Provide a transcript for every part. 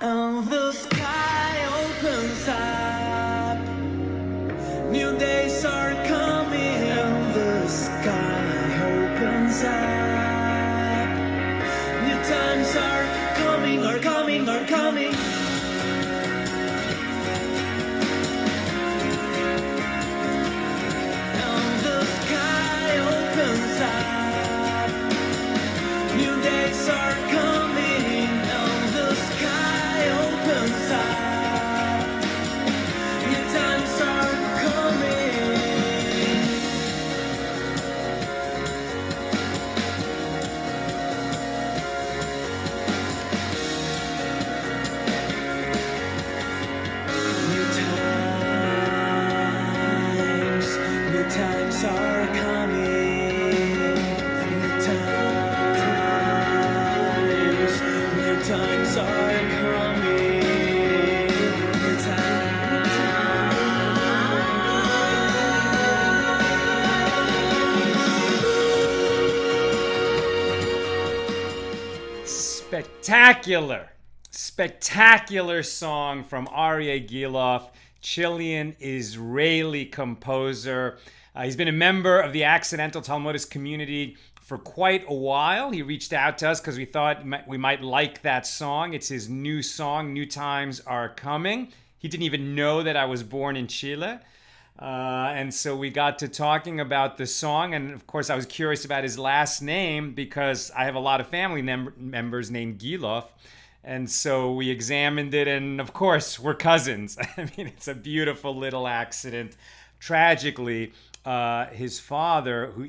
And the sky opens up. New days are coming. And the sky opens up. New times are coming, are coming, are coming. And the sky opens up. New days are coming. And the sky opens up. New times are coming. New times are coming. New times are coming. New Spectacular song from Aryeh Gilov, Chilean-Israeli composer. He's been a member of the Accidental Talmudist community for quite a while. He reached out to us because we thought we might like that song. It's his new song, New Times Are Coming. He didn't even know that I was born in Chile. And so we got to talking about the song. And of course, I was curious about his last name because I have a lot of family members named Gilov. And so we examined it. And of course, we're cousins. I mean, it's a beautiful little accident. Tragically, his father, who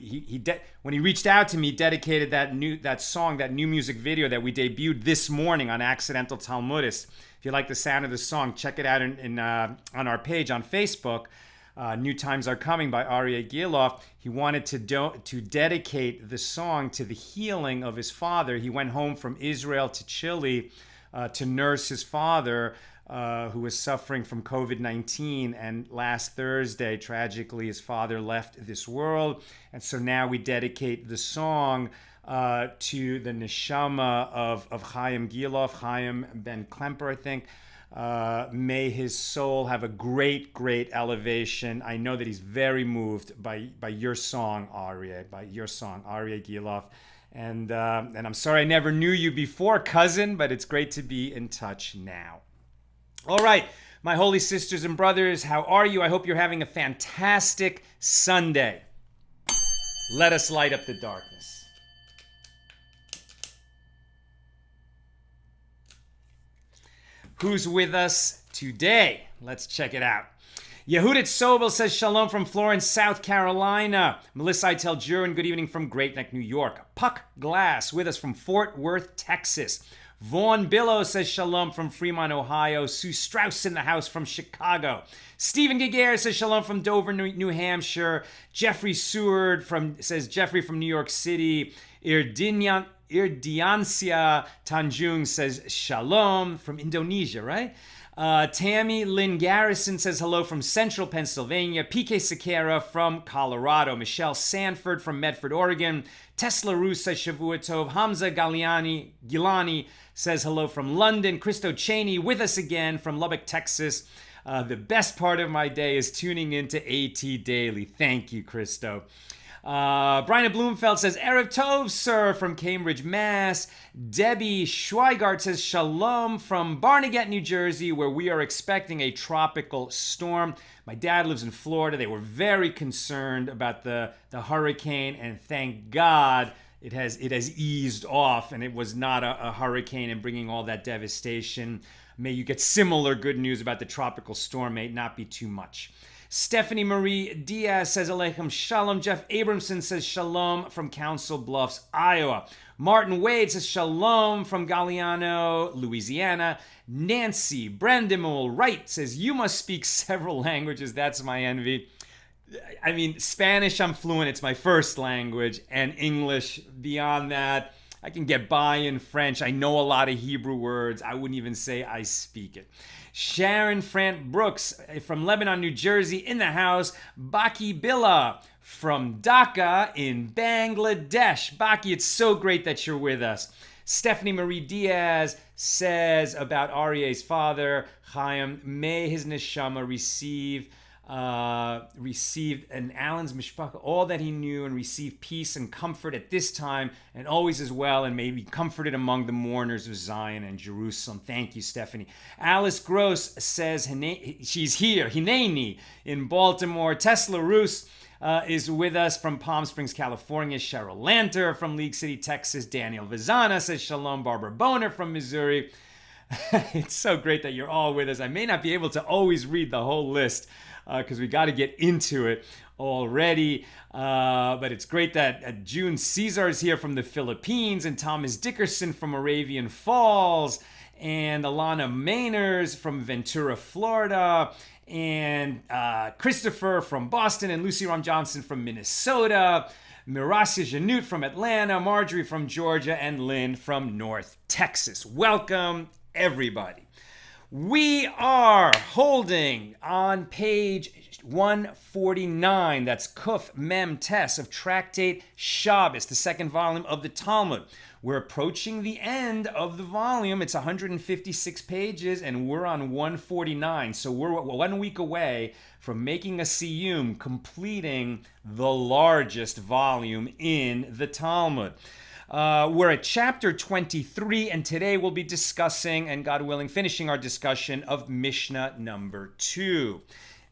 when he reached out to me, dedicated that new music video that we debuted this morning on Accidental Talmudist. If you like the sound of the song, check it out on our page on Facebook. New Times Are Coming by Aryeh Gilov. He wanted to dedicate the song to the healing of his father. He went home from Israel to Chile to nurse his father, who was suffering from COVID-19. And last Thursday, tragically, his father left this world. And so now we dedicate the song to the neshama of Chaim Gilov, Chaim Ben Klemper, I think. May his soul have a great elevation. I know that he's very moved by your song, Aryeh, Aryeh Gilov. And I'm sorry I never knew you before, cousin, but it's great to be in touch now. All right, my holy sisters and brothers, how are you? I hope you're having a fantastic Sunday. Let us light up the darkness. Who's with us today? Let's check it out. Yehudit Sobel says shalom from Florence, South Carolina. Melissa Itel Jurin, good evening from Great Neck, New York. Puck Glass with us from Fort Worth, Texas. Vaughn Billow says shalom from Fremont, Ohio. Sue Strauss in the house from Chicago. Stephen Giger says shalom from Dover, New Hampshire. Jeffrey Seward says Jeffrey from New York City. Irdiancia Tanjung says shalom from Indonesia, right? Tammy Lynn Garrison says hello from Central Pennsylvania. PK Sakara from Colorado. Michelle Sanford from Medford, Oregon. Tesla Rus says Shavua Tov. Hamza Gilani says hello from London. Christo Cheney with us again from Lubbock, Texas. The best part of my day is tuning into AT Daily. Thank you, Christo. Brian Bloomfeld says, Erev Tov, sir, from Cambridge, Mass. Debbie Schweigart says, shalom from Barnegat, New Jersey, where we are expecting a tropical storm. My dad lives in Florida. They were very concerned about the hurricane, and thank God it has eased off, and it was not a hurricane and bringing all that devastation. May you get similar good news about the tropical storm. May it not be too much. Stephanie Marie Diaz says Aleichem Shalom. Jeff Abramson says Shalom from Council Bluffs, Iowa. Martin Wade says Shalom from Galliano, Louisiana. Nancy Brandimul Wright says you must speak several languages. That's my envy. I mean, Spanish I'm fluent. It's my first language. And English beyond that. I can get by in French. I know a lot of Hebrew words. I wouldn't even say I speak it. Sharon Frant Brooks from Lebanon, New Jersey in the house. Baki Billa from Dhaka in Bangladesh. Baki, it's so great that you're with us. Stephanie Marie Diaz says about Aryeh's father, Chaim, may his neshama receive an Alan's mishpacha all that he knew and receive peace and comfort at this time and always as well, and may be comforted among the mourners of Zion and Jerusalem. Thank you, Stephanie. Alice Gross says she's here, Hineni, in Baltimore. Tesla Roos is with us from Palm Springs, California. Cheryl Lanter from League City, Texas. Daniel Vizana says shalom. Barbara Boner from Missouri. It's so great that you're all with us. I may not be able to always read the whole list because we got to get into it already. But it's great that June Caesar is here from the Philippines, and Thomas Dickerson from Moravian Falls, and Alana Mainers from Ventura, Florida, and Christopher from Boston, and Lucy Ram Johnson from Minnesota, Mirasya Janut from Atlanta, Marjorie from Georgia, and Lynn from North Texas. Welcome, everybody. We are holding on page 149, that's Kuf Mem Tes of Tractate Shabbos, the second volume of the Talmud. We're approaching the end of the volume. It's 156 pages, and we're on 149. So we're 1 week away from making a siyum, completing the largest volume in the Talmud. We're at chapter 23, and today we'll be discussing, and God willing, finishing our discussion of Mishnah number 2.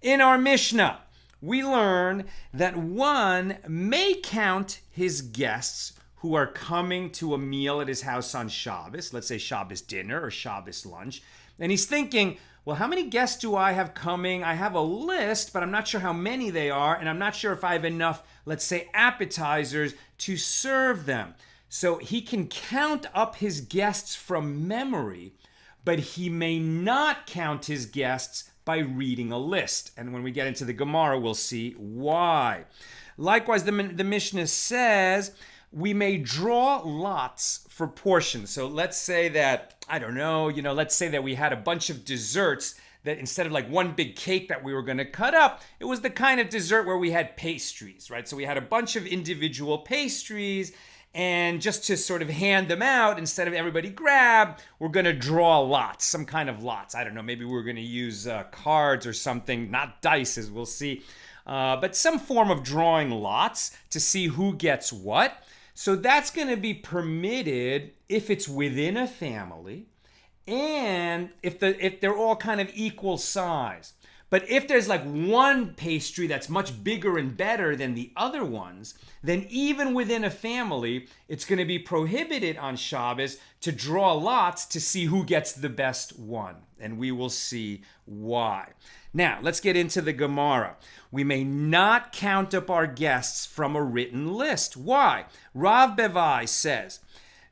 In our Mishnah, we learn that one may count his guests who are coming to a meal at his house on Shabbos, let's say Shabbos dinner or Shabbos lunch, and he's thinking, well, how many guests do I have coming? I have a list, but I'm not sure how many they are, and I'm not sure if I have enough, let's say, appetizers to serve them. So he can count up his guests from memory, but he may not count his guests by reading a list. And when we get into the Gemara, we'll see why. Likewise, the Mishnah says we may draw lots for portions. So let's say that, I don't know, let's say that we had a bunch of desserts that instead of like one big cake that we were going to cut up, it was the kind of dessert where we had pastries, right? So we had a bunch of individual pastries, and just to sort of hand them out, instead of everybody grab, we're going to draw lots, some kind of lots. I don't know, maybe we're going to use cards or something, not dice, as we'll see, but some form of drawing lots to see who gets what. So that's going to be permitted if it's within a family and if they're all kind of equal size. But if there's like one pastry that's much bigger and better than the other ones, then even within a family, it's going to be prohibited on Shabbos to draw lots to see who gets the best one. And we will see why. Now, let's get into the Gemara. We may not count up our guests from a written list. Why? Rav Bevai says,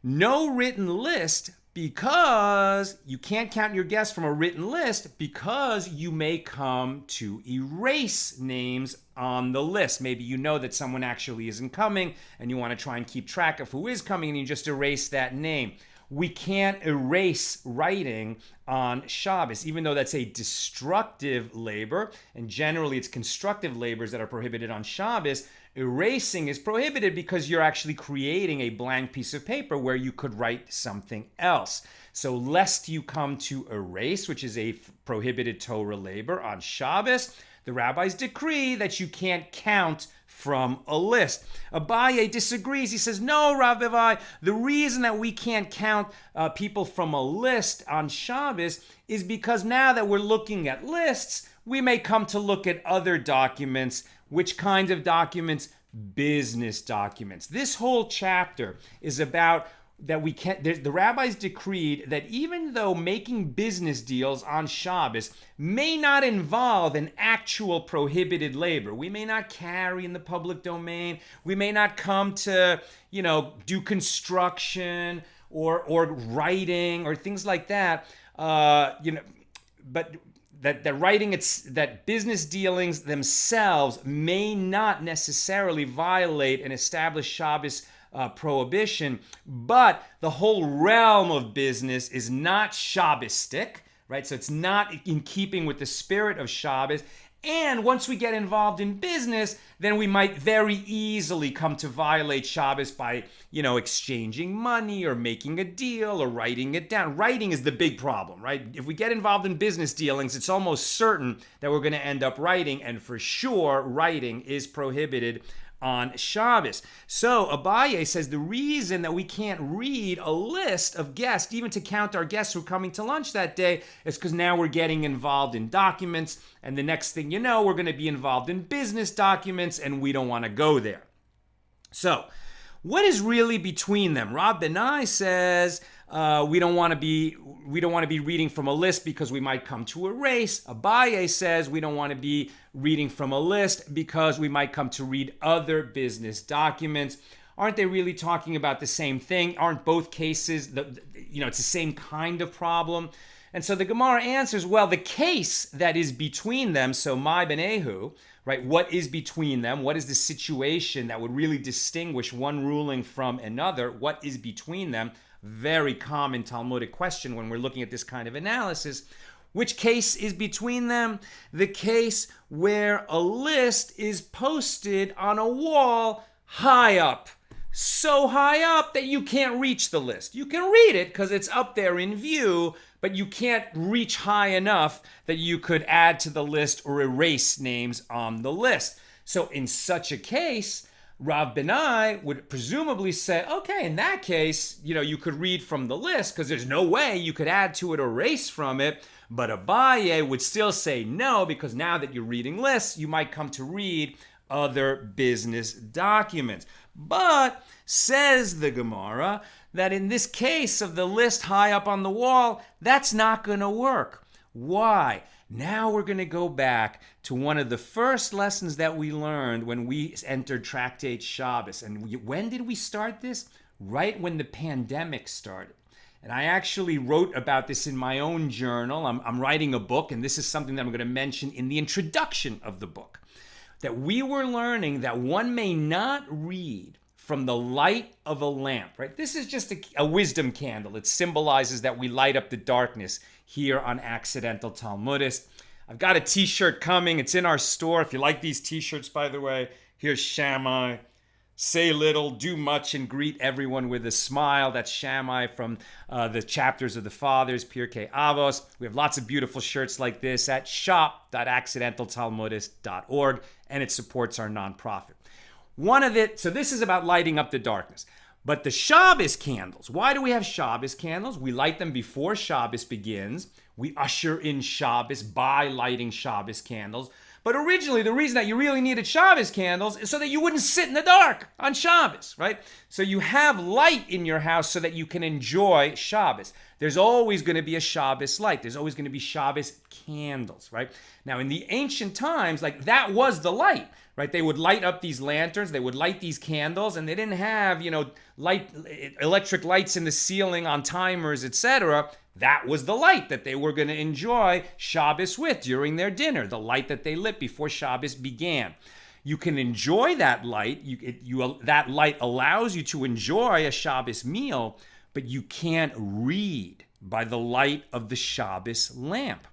no written list, because you can't count your guests from a written list, because you may come to erase names on the list. Maybe you know that someone actually isn't coming and you want to try and keep track of who is coming, and you just erase that name. We can't erase writing on Shabbos, even though that's a destructive labor, and generally it's constructive labors that are prohibited on Shabbos. Erasing is prohibited because you're actually creating a blank piece of paper where you could write something else. So lest you come to erase, which is a prohibited Torah labor on Shabbos, the rabbis decree that you can't count from a list. Abaye disagrees. He says, no, Rav Bevai, the reason that we can't count people from a list on Shabbos is because now that we're looking at lists, we may come to look at other documents. Which kinds of documents? Business documents. This whole chapter is about that we can't, the rabbis decreed that even though making business deals on Shabbos may not involve an actual prohibited labor, we may not carry in the public domain, we may not come to, do construction or writing or things like that, but that business dealings themselves may not necessarily violate an established Shabbos prohibition, but the whole realm of business is not Shabbostic, right? So it's not in keeping with the spirit of Shabbos, And once we get involved in business, then we might very easily come to violate Shabbos by, exchanging money or making a deal or writing it down. Writing is the big problem, right? If we get involved in business dealings, it's almost certain that we're going to end up writing, and for sure, writing is prohibited on Shabbos. So Abaye says the reason that we can't read a list of guests, even to count our guests who are coming to lunch that day, is because now we're getting involved in documents, and the next thing you know, we're going to be involved in business documents, and we don't want to go there. So what is really between them? Rab Benai says we don't want to be reading from a list because we might come to erase. Abaye says we don't want to be reading from a list because we might come to read other business documents. Aren't they really talking about the same thing? Aren't both cases, it's the same kind of problem? And so the Gemara answers, well, the case that is between them, so my benehu, right? What is between them? What is the situation that would really distinguish one ruling from another? What is between them? Very common Talmudic question when we're looking at this kind of analysis. Which case is between them? The case where a list is posted on a wall high up. So high up that you can't reach the list. You can read it because it's up there in view, but you can't reach high enough that you could add to the list or erase names on the list. So in such a case, Rav Benai would presumably say, okay, in that case, you could read from the list because there's no way you could add to it or erase from it. But Abaye would still say no, because now that you're reading lists, you might come to read other business documents. But says the Gemara that in this case of the list high up on the wall, that's not going to work. Why? Now we're going to go back to one of the first lessons that we learned when we entered Tractate Shabbos. And when did we start this? Right when the pandemic started. And I actually wrote about this in my own journal. I'm writing a book, and this is something that I'm going to mention in the introduction of the book. That we were learning that one may not read from the light of a lamp, right? This is just a wisdom candle. It symbolizes that we light up the darkness here on Accidental Talmudist. I've got a t-shirt coming. It's in our store. If you like these t-shirts, by the way, here's Shammai. Say little, do much, and greet everyone with a smile. That's Shammai from the chapters of the Fathers, Pirkei Avos. We have lots of beautiful shirts like this at shop.accidentaltalmudist.org, and it supports our nonprofit. So this is about lighting up the darkness. But the Shabbos candles, why do we have Shabbos candles? We light them before Shabbos begins. We usher in Shabbos by lighting Shabbos candles. But originally, the reason that you really needed Shabbos candles is so that you wouldn't sit in the dark on Shabbos, right? So you have light in your house so that you can enjoy Shabbos. There's always going to be a Shabbos light. There's always going to be Shabbos candles, right? Now, in the ancient times, that was the light, right? They would light up these lanterns, they would light these candles, and they didn't have, electric lights in the ceiling on timers, etc. That was the light that they were going to enjoy Shabbos with during their dinner, the light that they lit before Shabbos began. You can enjoy that light. That light allows you to enjoy a Shabbos meal, but you can't read by the light of the Shabbos lamp.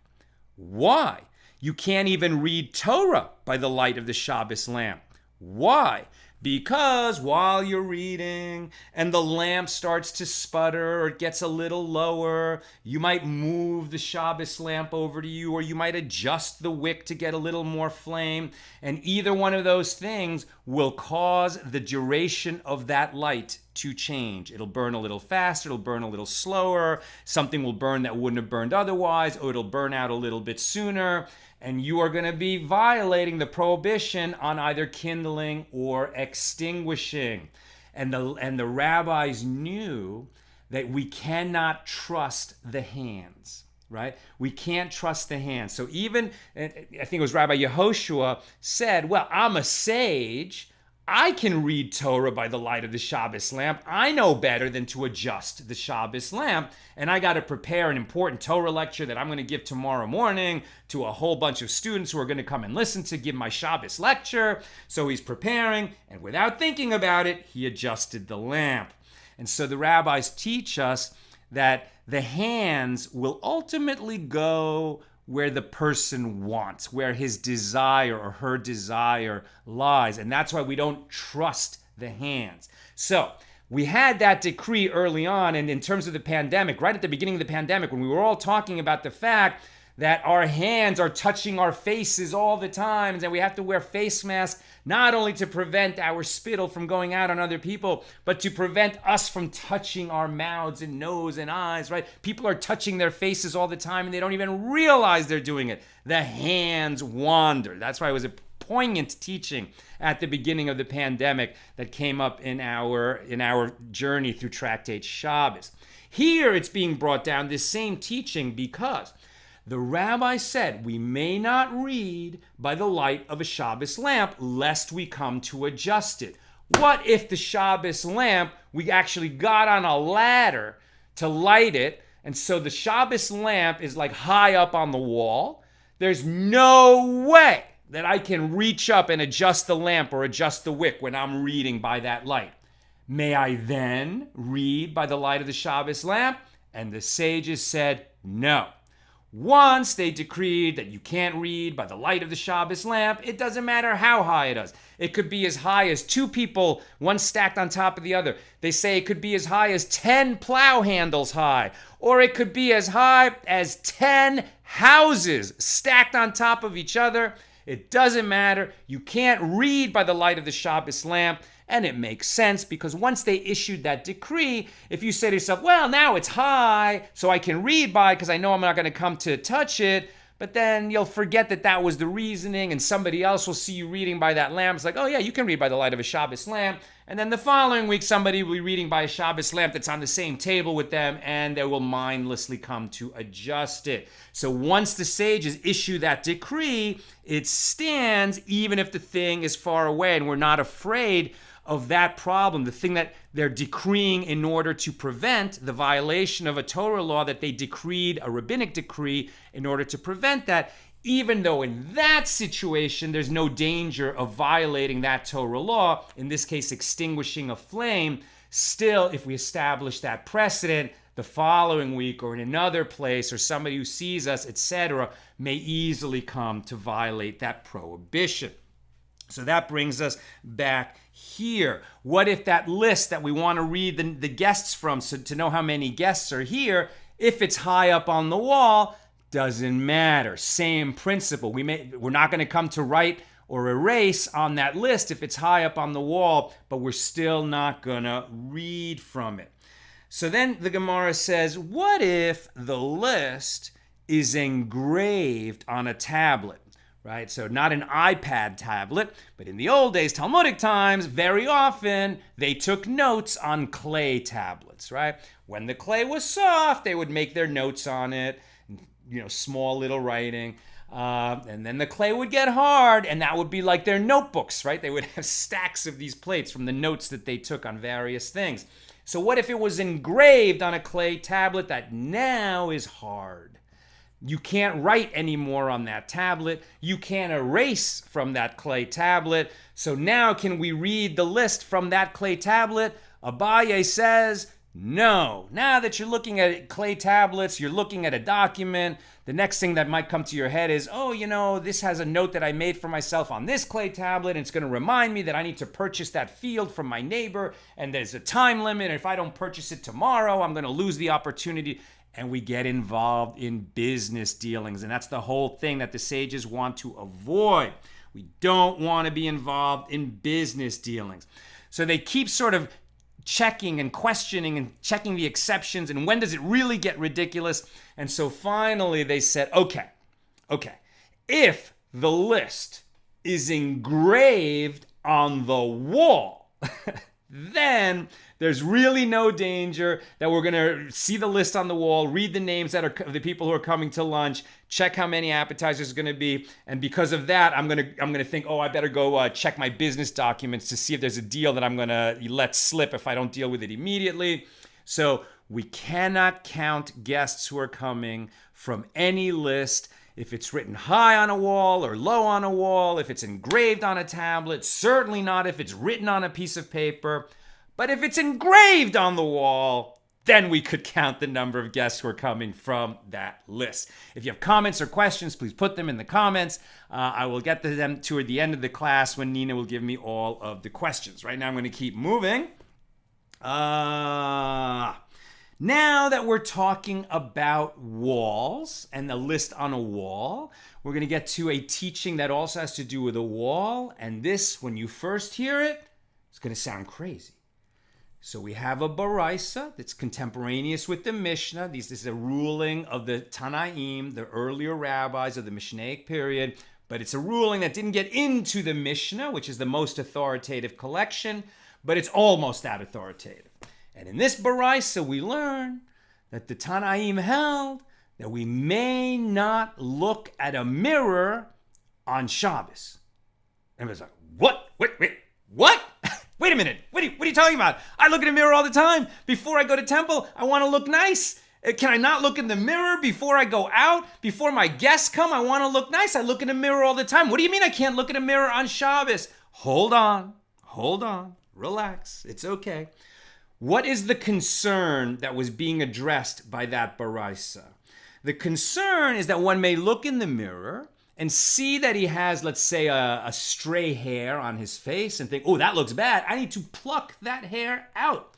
Why? You can't even read Torah by the light of the Shabbos lamp. Why? Because while you're reading and the lamp starts to sputter or it gets a little lower, you might move the Shabbos lamp over to you, or you might adjust the wick to get a little more flame. And either one of those things will cause the duration of that light to change. It'll burn a little faster, it'll burn a little slower, something will burn that wouldn't have burned otherwise, or it'll burn out a little bit sooner. And you are going to be violating the prohibition on either kindling or extinguishing. And the rabbis knew that we cannot trust the hands, right? We can't trust the hands. So even, I think it was Rabbi Yehoshua said, well, I'm a sage. I can read Torah by the light of the Shabbos lamp. I know better than to adjust the Shabbos lamp. And I got to prepare an important Torah lecture that I'm going to give tomorrow morning to a whole bunch of students who are going to come and listen to give my Shabbos lecture. So he's preparing, and without thinking about it, he adjusted the lamp. And so the rabbis teach us that the hands will ultimately go where the person wants, where his desire or her desire lies. And that's why we don't trust the hands. So we had that decree early on, and in terms of the pandemic, right at the beginning of the pandemic, when we were all talking about the fact that our hands are touching our faces all the time, and we have to wear face masks, not only to prevent our spittle from going out on other people, but to prevent us from touching our mouths and nose and eyes, right? People are touching their faces all the time, and they don't even realize they're doing it. The hands wander. That's why it was a poignant teaching at the beginning of the pandemic that came up in our journey through Tractate Shabbos. Here it's being brought down, this same teaching, because the rabbi said we may not read by the light of a Shabbos lamp lest we come to adjust it. What if the Shabbos lamp, we actually got on a ladder to light it, and so the Shabbos lamp is like high up on the wall? There's no way that I can reach up and adjust the lamp or adjust the wick when I'm reading by that light. May I then read by the light of the Shabbos lamp? And the sages said no. Once they decreed that you can't read by the light of the Shabbos lamp, it doesn't matter how high it is. It could be as high as 2 people, one stacked on top of the other. They say it could be as high as 10 plow handles high, or it could be as high as 10 houses stacked on top of each other. It doesn't matter. You can't read by the light of the Shabbos lamp. And it makes sense, because once they issued that decree, if you say to yourself, well, now it's high, so I can read by because I know I'm not going to come to touch it, but then you'll forget that that was the reasoning, and somebody else will see you reading by that lamp. It's like, oh yeah, you can read by the light of a Shabbos lamp. And then the following week, somebody will be reading by a Shabbos lamp that's on the same table with them, and they will mindlessly come to adjust it. So once the sages issue that decree, it stands even if the thing is far away, and we're not afraid of that problem, the thing that they're decreeing in order to prevent the violation of a Torah law that they decreed, a rabbinic decree, in order to prevent that, even though in that situation there's no danger of violating that Torah law, in this case extinguishing a flame. Still, if we establish that precedent, the following week or in another place, or somebody who sees us, etc., may easily come to violate that prohibition. So that brings us back here. What if that list that we want to read the guests from, so to know how many guests are here, if it's high up on the wall, doesn't matter. Same principle. We're not going to come to write or erase on that list if it's high up on the wall, but we're still not going to read from it. So then the Gemara says, what if the list is engraved on a tablet? Right? So not an iPad tablet, but in the old days, Talmudic times, very often they took notes on clay tablets, right? When the clay was soft, they would make their notes on it, small little writing. And then the clay would get hard, and that would be like their notebooks, right? They would have stacks of these plates from the notes that they took on various things. So what if it was engraved on a clay tablet that now is hard? You can't write anymore on that tablet. You can't erase from that clay tablet. So now can we read the list from that clay tablet? Abaye says, no. Now that you're looking at clay tablets, you're looking at a document, the next thing that might come to your head is, this has a note that I made for myself on this clay tablet, and it's going to remind me that I need to purchase that field from my neighbor, and there's a time limit, and if I don't purchase it tomorrow, I'm going to lose the opportunity. And we get involved in business dealings. And that's the whole thing that the sages want to avoid. We don't want to be involved in business dealings. So they keep sort of checking and questioning and checking the exceptions. And when does it really get ridiculous? And so finally they said, okay, if the list is engraved on the wall, then there's really no danger that we're going to see the list on the wall, read the names that are the people who are coming to lunch, check how many appetizers are going to be, and because of that, I'm going to think, I better go check my business documents to see if there's a deal that I'm going to let slip if I don't deal with it immediately. So we cannot count guests who are coming from any list. If it's written high on a wall or low on a wall, if it's engraved on a tablet, certainly not if it's written on a piece of paper. But if it's engraved on the wall, then we could count the number of guests who are coming from that list. If you have comments or questions, please put them in the comments. I will get to them toward the end of the class when Nina will give me all of the questions. Right now I'm going to keep moving. Now that we're talking about walls and the list on a wall, we're going to get to a teaching that also has to do with a wall. And this, when you first hear it, it's going to sound crazy. So we have a baraisa that's contemporaneous with the Mishnah. This is a ruling of the Tanaim, the earlier rabbis of the Mishnaic period. But it's a ruling that didn't get into the Mishnah, which is the most authoritative collection, but it's almost that authoritative. And in this baraisa, we learn that the Tanaim held that we may not look at a mirror on Shabbos. Everybody's like, what? Wait, what? Wait a minute. What are you talking about? I look in a mirror all the time. Before I go to temple, I want to look nice. Can I not look in the mirror before I go out? Before my guests come, I want to look nice. I look in a mirror all the time. What do you mean I can't look in a mirror on Shabbos? Hold on. Relax. It's okay. What is the concern that was being addressed by that baraisa? The concern is that one may look in the mirror and see that he has, let's say, a stray hair on his face and think, oh, that looks bad. I need to pluck that hair out.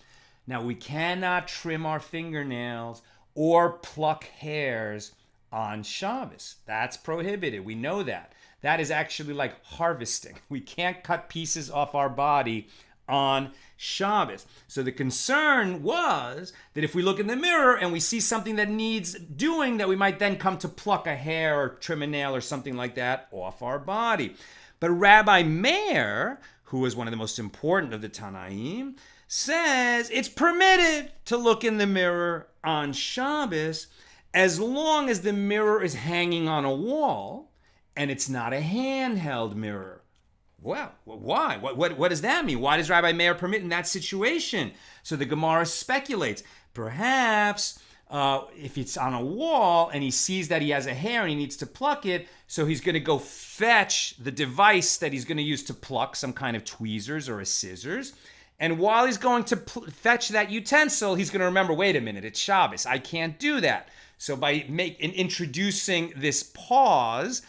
Now, we cannot trim our fingernails or pluck hairs on Shabbos. That's prohibited. We know that. That is actually like harvesting. We can't cut pieces off our body on Shabbos. So the concern was that if we look in the mirror and we see something that needs doing, that we might then come to pluck a hair or trim a nail or something like that off our body. But Rabbi Meir, who is one of the most important of the Tanaim, says it's permitted to look in the mirror on Shabbos as long as the mirror is hanging on a wall and it's not a handheld mirror. Well, why? What does that mean? Why does Rabbi Meir permit in that situation? So the Gemara speculates. Perhaps if it's on a wall and he sees that he has a hair and he needs to pluck it, so he's going to go fetch the device that he's going to use to pluck, some kind of tweezers or a scissors. And while he's going to fetch that utensil, he's going to remember, wait a minute, it's Shabbos. I can't do that. So by introducing this pause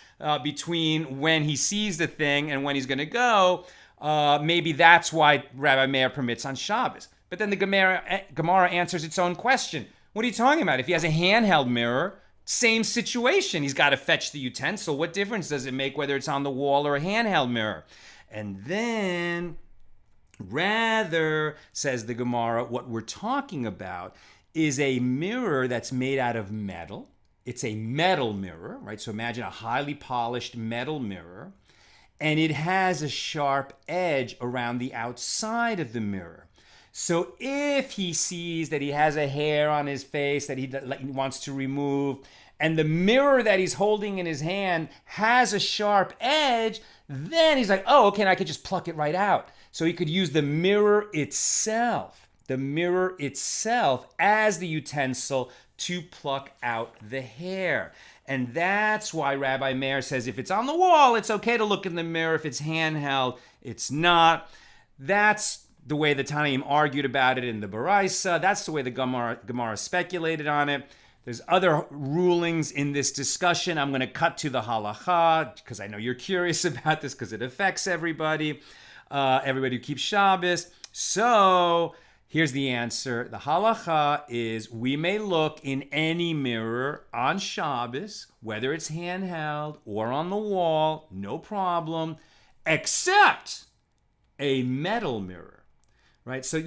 between when he sees the thing and when he's going to go, maybe that's why Rabbi Meir permits on Shabbos. But then the Gemara answers its own question. What are you talking about? If he has a handheld mirror, same situation. He's got to fetch the utensil. What difference does it make whether it's on the wall or a handheld mirror? And then, rather, says the Gemara, what we're talking about is a mirror that's made out of metal. It's a metal mirror, right? So imagine a highly polished metal mirror, and it has a sharp edge around the outside of the mirror. So if he sees that he has a hair on his face that he wants to remove, and the mirror that he's holding in his hand has a sharp edge, then he's like, oh, okay, and I could just pluck it right out. So he could use the mirror itself as the utensil to pluck out the hair. And that's why Rabbi Meir says if it's on the wall, it's okay to look in the mirror. If it's handheld, it's not. That's the way the Tanaim argued about it in the Baraisa. That's the way the Gemara speculated on it. There's other rulings in this discussion. I'm going to cut to the halacha because I know you're curious about this because it affects everybody who keeps Shabbos. So here's the answer. The halacha is we may look in any mirror on Shabbos, whether it's handheld or on the wall, no problem, except a metal mirror, right? So,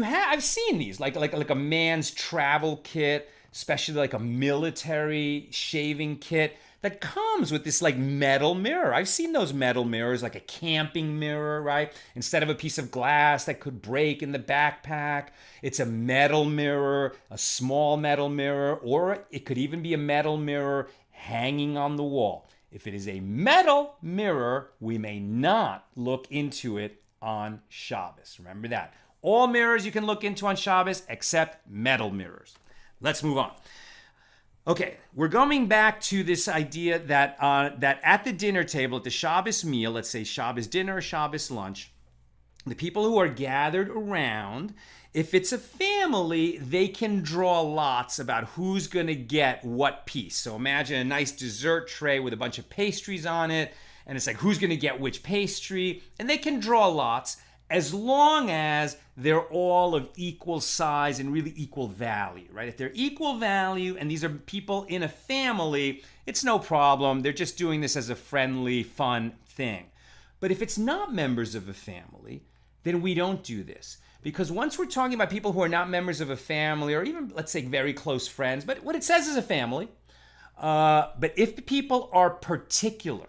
I've seen these, like a man's travel kit, especially like a military shaving kit that comes with this like metal mirror. I've seen those metal mirrors, like a camping mirror, right? Instead of a piece of glass that could break in the backpack, it's a metal mirror, a small metal mirror, or it could even be a metal mirror hanging on the wall. If it is a metal mirror, we may not look into it on Shabbos. Remember that. All mirrors you can look into on Shabbos except metal mirrors. Let's move on. Okay, we're going back to this idea that that at the dinner table, at the Shabbos meal, let's say Shabbos dinner or Shabbos lunch, The people who are gathered around, if it's a family, they can draw lots about who's going to get what piece. So imagine a nice dessert tray with a bunch of pastries on it, and it's like who's going to get which pastry, and they can draw lots as long as they're all of equal size and really equal value, right? If they're equal value and these are people in a family, it's no problem. They're just doing this as a friendly, fun thing. But if it's not members of a family, then we don't do this. Because once we're talking about people who are not members of a family, or even, let's say, very close friends, but what it says is a family, but if the people are particular,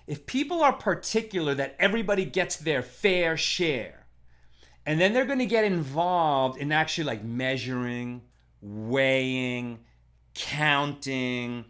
that everybody gets their fair share, and then they're going to get involved in actually like measuring, weighing, counting,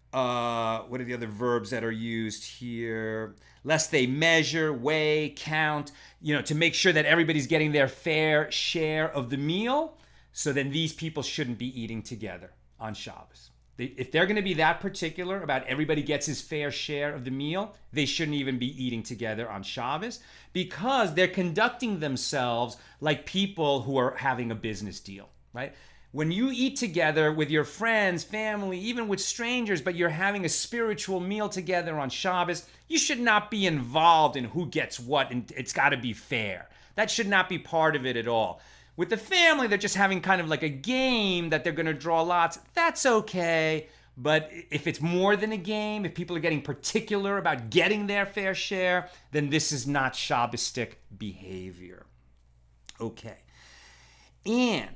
what are the other verbs that are used here? Lest they measure, weigh, count, to make sure that everybody's getting their fair share of the meal. So then these people shouldn't be eating together on Shabbos. If they're going to be that particular about everybody gets his fair share of the meal, they shouldn't even be eating together on Shabbos, because they're conducting themselves like people who are having a business deal, right? When you eat together with your friends, family, even with strangers, but you're having a spiritual meal together on Shabbos, you should not be involved in who gets what, and it's got to be fair. That should not be part of it at all. With the family, they're just having kind of like a game that they're going to draw lots. That's okay. But if it's more than a game, if people are getting particular about getting their fair share, then this is not Shabbostic behavior. Okay. And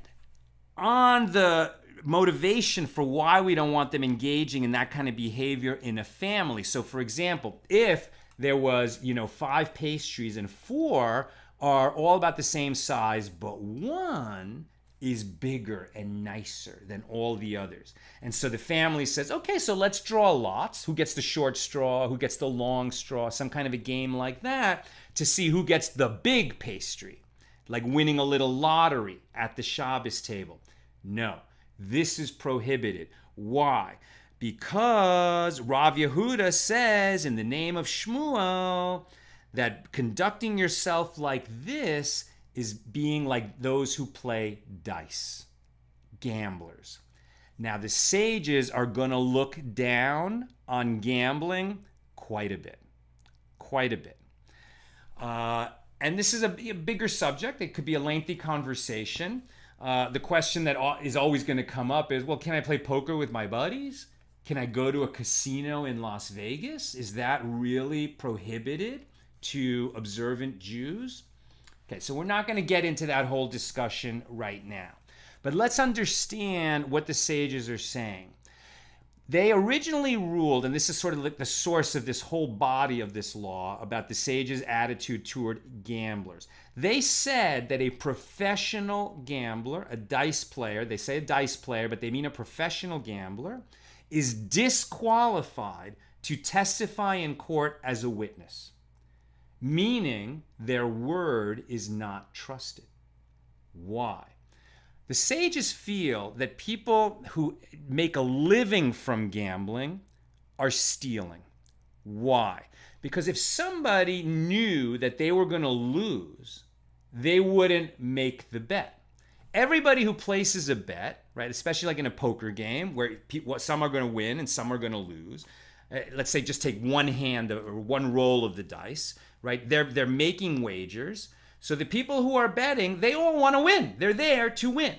on the motivation for why we don't want them engaging in that kind of behavior in a family. So for example, if there was, 5 pastries and 4 are all about the same size, but one is bigger and nicer than all the others. And so the family says, okay, so let's draw lots. Who gets the short straw? Who gets the long straw? Some kind of a game like that to see who gets the big pastry, like winning a little lottery at the Shabbos table. No, this is prohibited. Why? Because Rav Yehuda says in the name of Shmuel that conducting yourself like this is being like those who play dice, gamblers. Now the sages are going to look down on gambling quite a bit. And this is a bigger subject. It could be a lengthy conversation. The question that is always going to come up is, well, can I play poker with my buddies? Can I go to a casino in Las Vegas? Is that really prohibited to observant Jews? Okay, so we're not going to get into that whole discussion right now. But let's understand what the sages are saying. They originally ruled, and this is sort of like the source of this whole body of this law about the sages' attitude toward gamblers. They said that a professional gambler, a dice player, they say a dice player, but they mean a professional gambler, is disqualified to testify in court as a witness, meaning their word is not trusted. Why? The sages feel that people who make a living from gambling are stealing. Why? Because if somebody knew that they were going to lose, they wouldn't make the bet. Everybody who places a bet, right, especially like in a poker game where some are going to win and some are going to lose, let's say just take one hand or one roll of the dice, right? They're making wagers. So the people who are betting, they all want to win. They're there to win.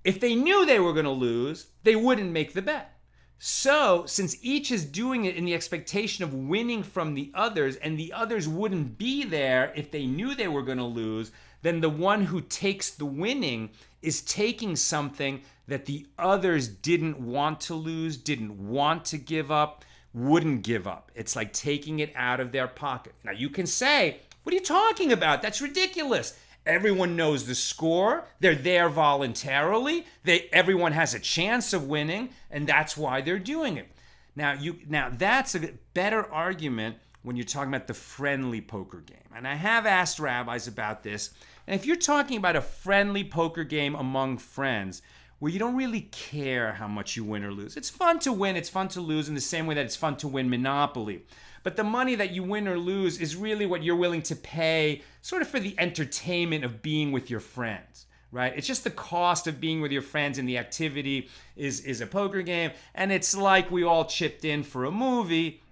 If they knew they were going to lose, they wouldn't make the bet. So since each is doing it in the expectation of winning from the others, and the others wouldn't be there if they knew they were going to lose, then the one who takes the winning is taking something that the others didn't want to lose, didn't want to give up, wouldn't give up. It's like taking it out of their pocket. Now you can say, what are you talking about? That's ridiculous. Everyone knows the score. They're there voluntarily. Everyone has a chance of winning, and that's why they're doing it. Now that's a better argument when you're talking about the friendly poker game. And I have asked rabbis about this. And if you're talking about a friendly poker game among friends, where you don't really care how much you win or lose. It's fun to win, it's fun to lose in the same way that it's fun to win Monopoly. But the money that you win or lose is really what you're willing to pay sort of for the entertainment of being with your friends, right? It's just the cost of being with your friends, and the activity is a poker game. And it's like we all chipped in for a movie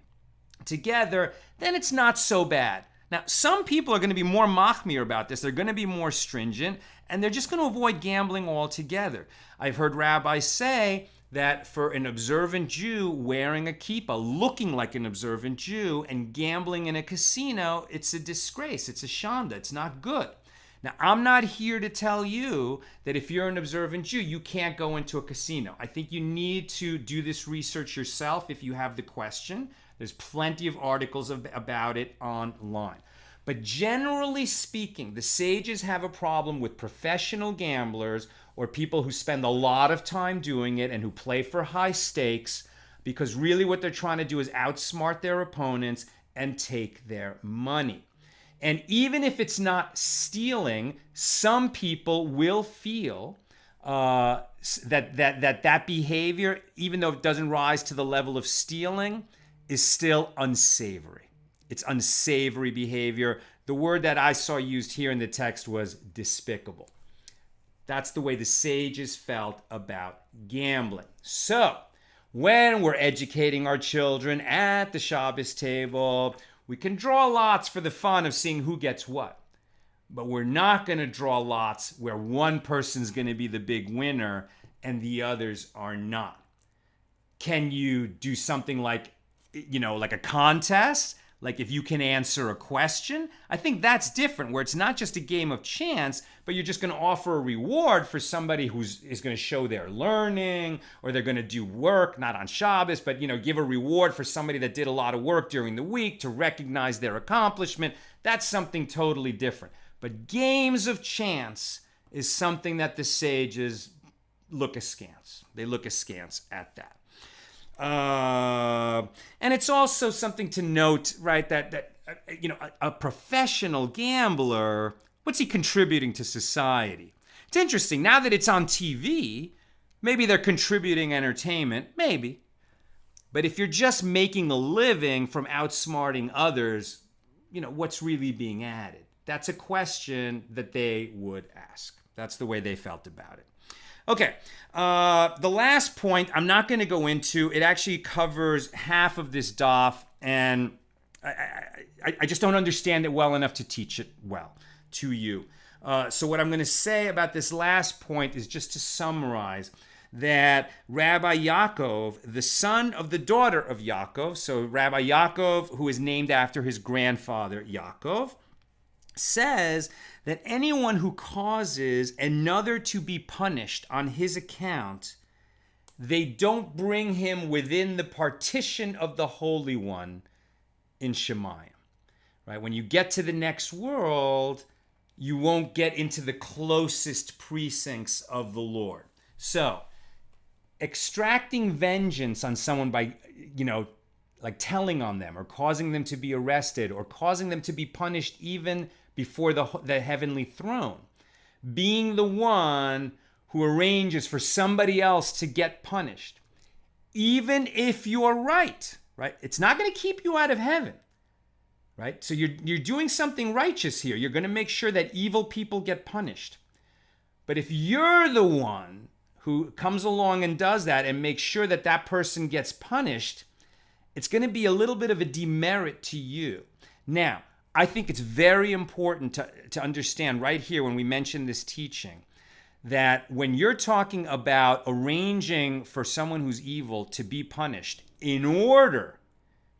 together, then it's not so bad. Now, some people are going to be more machmir about this. They're going to be more stringent, and they're just going to avoid gambling altogether. I've heard rabbis say that for an observant Jew wearing a kippah, looking like an observant Jew, and gambling in a casino, it's a disgrace. It's a shanda. It's not good. Now, I'm not here to tell you that if you're an observant Jew, you can't go into a casino. I think you need to do this research yourself if you have the question. There's plenty of articles about it online. But generally speaking, the sages have a problem with professional gamblers or people who spend a lot of time doing it and who play for high stakes, because really what they're trying to do is outsmart their opponents and take their money. And even if it's not stealing, some people will feel that behavior, even though it doesn't rise to the level of stealing, is still unsavory. It's unsavory behavior. The word that I saw used here in the text was despicable. That's the way the sages felt about gambling. So, when we're educating our children at the Shabbos table, we can draw lots for the fun of seeing who gets what. But we're not going to draw lots where one person's going to be the big winner and the others are not. Can you do something like a contest? Like if you can answer a question? I think that's different, where it's not just a game of chance, but you're just going to offer a reward for somebody is going to show their learning, or they're going to do work, not on Shabbos, but give a reward for somebody that did a lot of work during the week to recognize their accomplishment. That's something totally different. But games of chance is something that the sages look askance. They look askance at that. And it's also something to note, right, that a professional gambler, what's he contributing to society? It's interesting. Now that it's on TV, maybe they're contributing entertainment, maybe. But if you're just making a living from outsmarting others, what's really being added? That's a question that they would ask. That's the way they felt about it. Okay, the last point I'm not going to go into. It actually covers half of this daf, and I just don't understand it well enough to teach it well to you. So what I'm going to say about this last point is just to summarize that Rabbi Yaakov, the son of the daughter of Yaakov, so Rabbi Yaakov, who is named after his grandfather Yaakov, says that anyone who causes another to be punished on his account, they don't bring him within the partition of the Holy One in Shemayim. Right? When you get to the next world, you won't get into the closest precincts of the Lord. So, extracting vengeance on someone by, like telling on them or causing them to be arrested or causing them to be punished even before the heavenly throne, being the one who arranges for somebody else to get punished, even if you're right? It's not going to keep you out of heaven, right? So you're doing something righteous here. You're going to make sure that evil people get punished. But if you're the one who comes along and does that and makes sure that that person gets punished, it's going to be a little bit of a demerit to you. Now, I think it's very important to understand right here when we mention this teaching that when you're talking about arranging for someone who's evil to be punished in order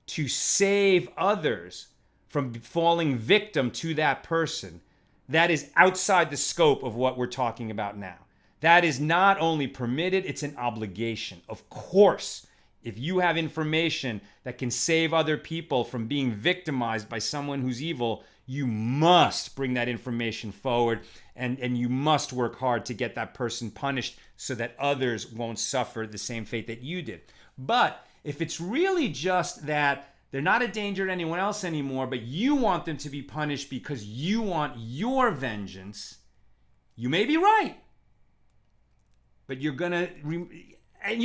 to save others from falling victim to that person, that is outside the scope of what we're talking about now. That is not only permitted, it's an obligation. Of course, if you have information that can save other people from being victimized by someone who's evil, you must bring that information forward and you must work hard to get that person punished so that others won't suffer the same fate that you did. But if it's really just that they're not a danger to anyone else anymore, but you want them to be punished because you want your vengeance, you may be right. But you're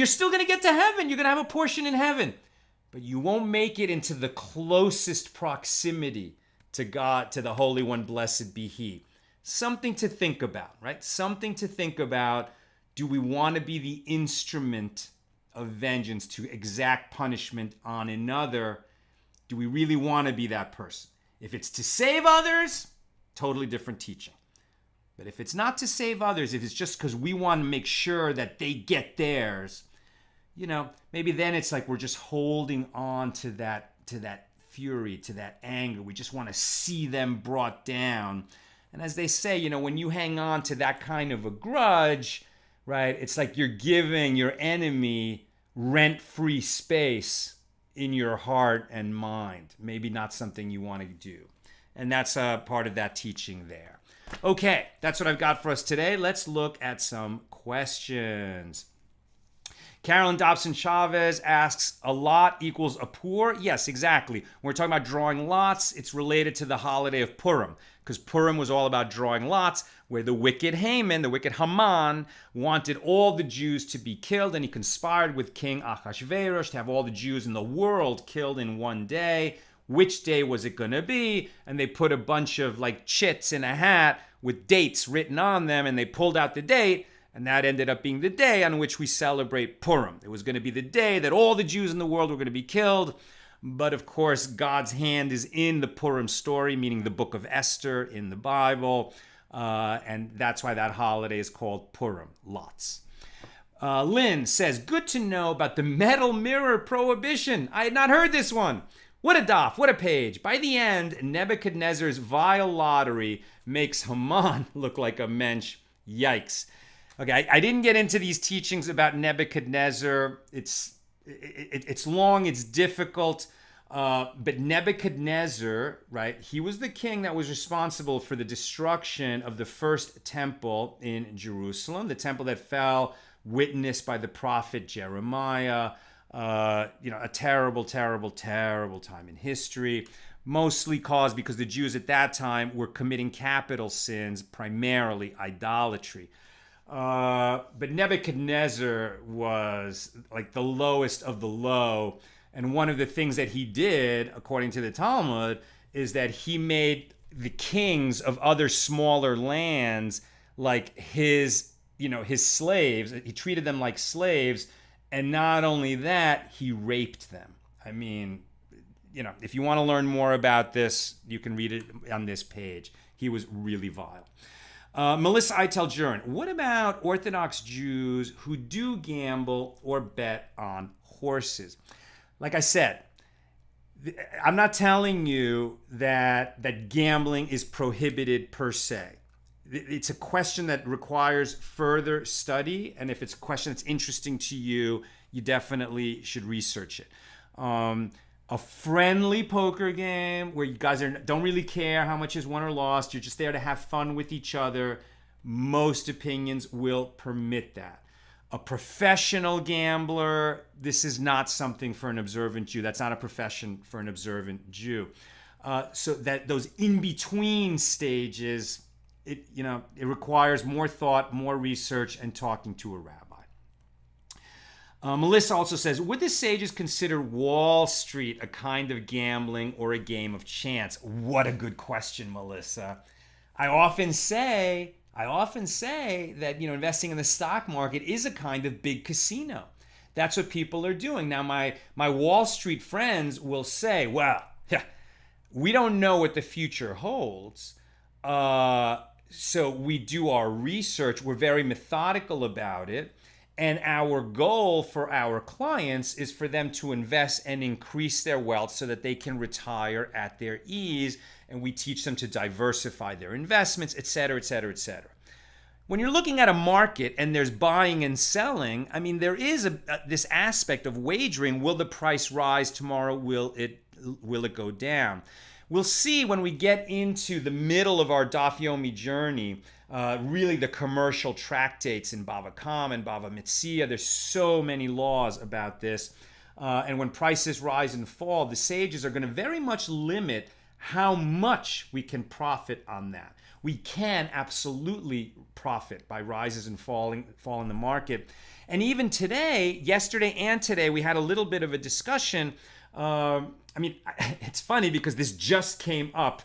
still going to get to heaven. You're going to have a portion in heaven. but you won't make it into the closest proximity to God, to the Holy One, blessed be He. Something to think about, right? Something to think about. Do we want to be the instrument of vengeance to exact punishment on another? Do we really want to be that person? If it's to save others, totally different teaching. But if it's not to save others, if it's just because we want to make sure that they get theirs, maybe then it's like we're just holding on to that fury, to that anger. We just want to see them brought down. And as they say, when you hang on to that kind of a grudge, right, it's like you're giving your enemy rent-free space in your heart and mind. Maybe not something you want to do. And that's a part of that teaching there. Okay, that's what I've got for us today. Let's look at some questions. Carolyn Dobson Chavez asks, a lot equals a poor? Yes, exactly. When we're talking about drawing lots, it's related to the holiday of Purim, because Purim was all about drawing lots, where the wicked Haman, the wicked Haman, wanted all the Jews to be killed, and he conspired with King Achashverosh to have all the Jews in the world killed in one day. Which day was it going to be? And they put a bunch of chits in a hat with dates written on them, and they pulled out the date, and that ended up being the day on which we celebrate Purim. It was going to be the day that all the Jews in the world were going to be killed. But of course, God's hand is in the Purim story, meaning the book of Esther in the Bible. And that's why that holiday is called Purim, lots. Lynn says, good to know about the metal mirror prohibition. I had not heard this one. What a daf, what a page. By the end, Nebuchadnezzar's vile lottery makes Haman look like a mensch. Yikes. Okay, I didn't get into these teachings about Nebuchadnezzar. It's long, it's difficult. But Nebuchadnezzar, right, he was the king that was responsible for the destruction of the first temple in Jerusalem, the temple that fell, witnessed by the prophet Jeremiah. A terrible, terrible, terrible time in history, mostly caused because the Jews at that time were committing capital sins, primarily idolatry. But Nebuchadnezzar was like the lowest of the low. And one of the things that he did, according to the Talmud, is that he made the kings of other smaller lands like his slaves. He treated them like slaves. And not only that, he raped them. I mean, if you want to learn more about this, you can read it on this page. He was really vile. Melissa Eitel-Jurin, what about Orthodox Jews who do gamble or bet on horses? Like I said, I'm not telling you that gambling is prohibited per se. It's a question that requires further study, and if it's a question that's interesting to you, you definitely should research it. A friendly poker game where you guys don't really care how much is won or lost, you're just there to have fun with each other, most opinions will permit that. A professional gambler, this is not something for an observant Jew. That's not a profession for an observant Jew. So that those in-between stages, it requires more thought, more research, and talking to a rabbi. Melissa also says, would the sages consider Wall Street a kind of gambling or a game of chance? What a good question, Melissa. I often say that investing in the stock market is a kind of big casino. That's what people are doing. Now, my Wall Street friends will say, well, we don't know what the future holds. So we do our research. We're very methodical about it. And our goal for our clients is for them to invest and increase their wealth so that they can retire at their ease. And we teach them to diversify their investments, et cetera, et cetera, et cetera. When you're looking at a market and there's buying and selling, I mean, there is this aspect of wagering. Will the price rise tomorrow? Will it go down? We'll see when we get into the middle of our Daf Yomi journey, really the commercial tractates in Bava Kama and Bava Metzia. There's so many laws about this. And when prices rise and fall, the sages are going to very much limit how much we can profit on that. We can absolutely profit by rises and fall in the market. And even today, yesterday and today, we had a little bit of a discussion I mean, it's funny because this just came up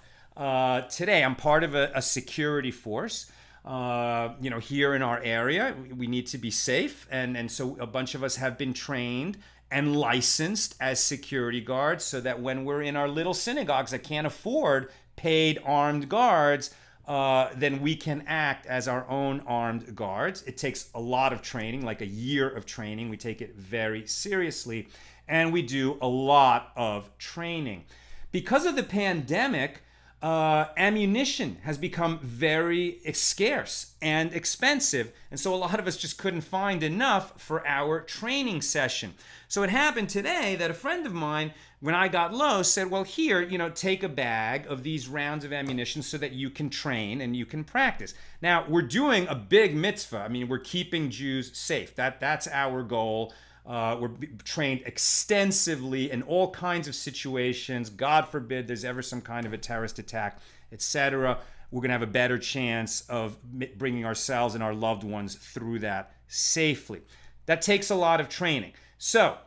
today. I'm part of a security force. Here in our area, we need to be safe, and so a bunch of us have been trained and licensed as security guards, so that when we're in our little synagogues that can't afford paid armed guards, then we can act as our own armed guards. It takes a lot of training, like a year of training. We take it very seriously, and we do a lot of training. Because of the pandemic, ammunition has become very scarce and expensive, and so a lot of us just couldn't find enough for our training session. So it happened today that a friend of mine, when I got low, said, well, here, take a bag of these rounds of ammunition so that you can train and you can practice. Now, we're doing a big mitzvah. I mean, we're keeping Jews safe. That's our goal. We're trained extensively in all kinds of situations. God forbid there's ever some kind of a terrorist attack, etc. We're going to have a better chance of bringing ourselves and our loved ones through that safely. That takes a lot of training. So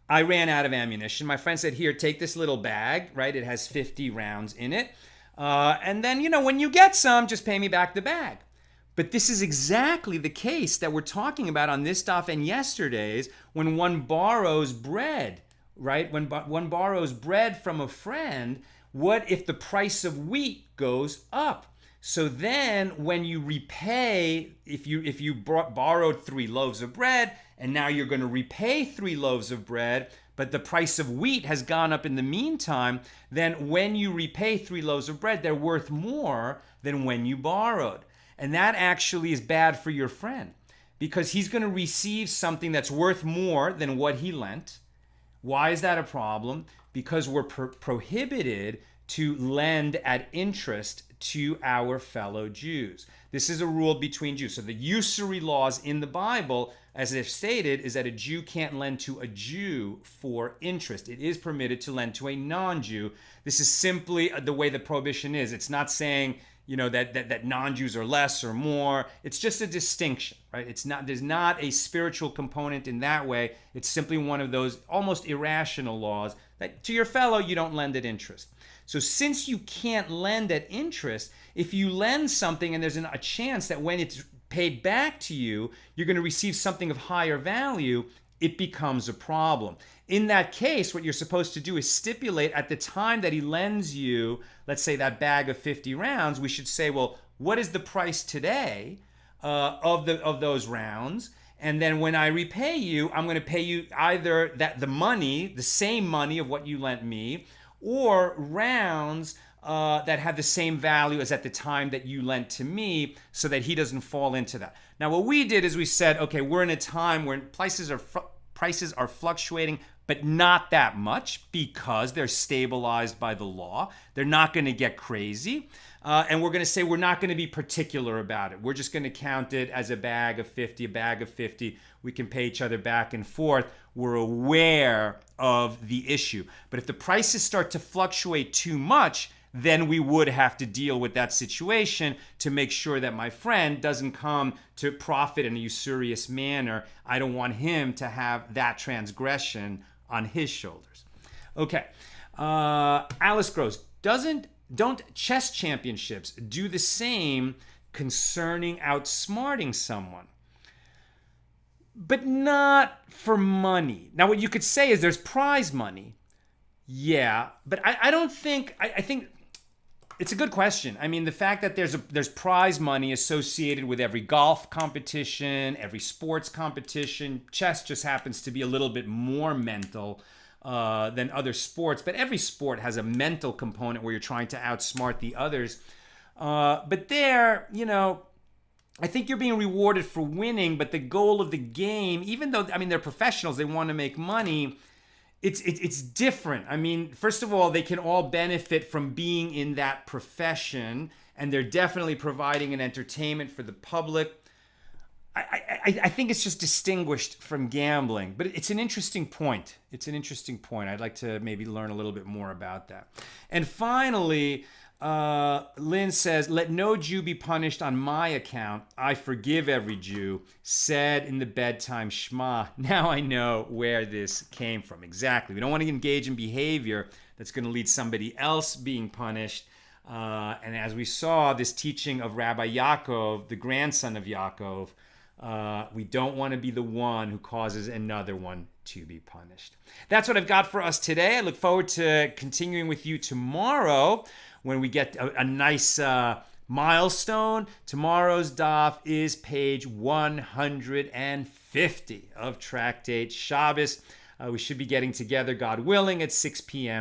I ran out of ammunition. My friend said, here, take this little bag, right? It has 50 rounds in it. And then, when you get some, just pay me back the bag. But this is exactly the case that we're talking about on this daf and yesterday's when one borrows bread, right? When one borrows bread from a friend, what if the price of wheat goes up? So then when you repay, if you borrowed 3 loaves of bread and now you're going to repay 3 loaves of bread, but the price of wheat has gone up in the meantime, then when you repay 3 loaves of bread, they're worth more than when you borrowed. And that actually is bad for your friend because he's going to receive something that's worth more than what he lent. Why is that a problem? Because we're prohibited to lend at interest to our fellow Jews. This is a rule between Jews. So the usury laws in the Bible, as they've stated, is that a Jew can't lend to a Jew for interest. It is permitted to lend to a non-Jew. This is simply the way the prohibition is. It's not saying that non-Jews are less or more. It's just a distinction, right? There's not a spiritual component in that way. It's simply one of those almost irrational laws that to your fellow you don't lend at interest. So since you can't lend at interest, if you lend something and there's a chance that when it's paid back to you, you're going to receive something of higher value, it becomes a problem. In that case, what you're supposed to do is stipulate at the time that he lends you, let's say that bag of 50 rounds, we should say, well, what is the price today of those rounds? And then when I repay you, I'm going to pay you either the same money of what you lent me, or rounds that have the same value as at the time that you lent to me, so that he doesn't fall into that. Now, what we did is we said, okay, we're in a time where prices are fluctuating, but not that much because they're stabilized by the law. They're not going to get crazy. And we're going to say we're not going to be particular about it. We're just going to count it as a bag of 50. We can pay each other back and forth. We're aware of the issue. But if the prices start to fluctuate too much, then we would have to deal with that situation to make sure that my friend doesn't come to profit in a usurious manner. I don't want him to have that transgression on his shoulders. Okay. Alice Gross, don't chess championships do the same concerning outsmarting someone? But not for money. Now, what you could say is there's prize money. Yeah, but I don't think, I think it's a good question. I mean, the fact that there's prize money associated with every golf competition, every sports competition. Chess just happens to be a little bit more mental than other sports, but every sport has a mental component where you're trying to outsmart the others. But there, I think you're being rewarded for winning, but the goal of the game, even though, they're professionals, they want to make money, it's different. I mean, first of all, they can all benefit from being in that profession, and they're definitely providing an entertainment for the public. I think it's just distinguished from gambling, but it's an interesting point. I'd like to maybe learn a little bit more about that. And finally, Lynn says, let no Jew be punished on my account. I forgive every Jew, said in the bedtime Shema. Now I know where this came from. Exactly. We don't want to engage in behavior that's going to lead somebody else being punished. And as we saw, this teaching of Rabbi Yaakov, the grandson of Yaakov, we don't want to be the one who causes another one to be punished. That's what I've got for us today. I look forward to continuing with you tomorrow when we get a nice milestone. Tomorrow's daf is page 150 of Tractate Shabbos. We should be getting together, God willing, at 6 p.m.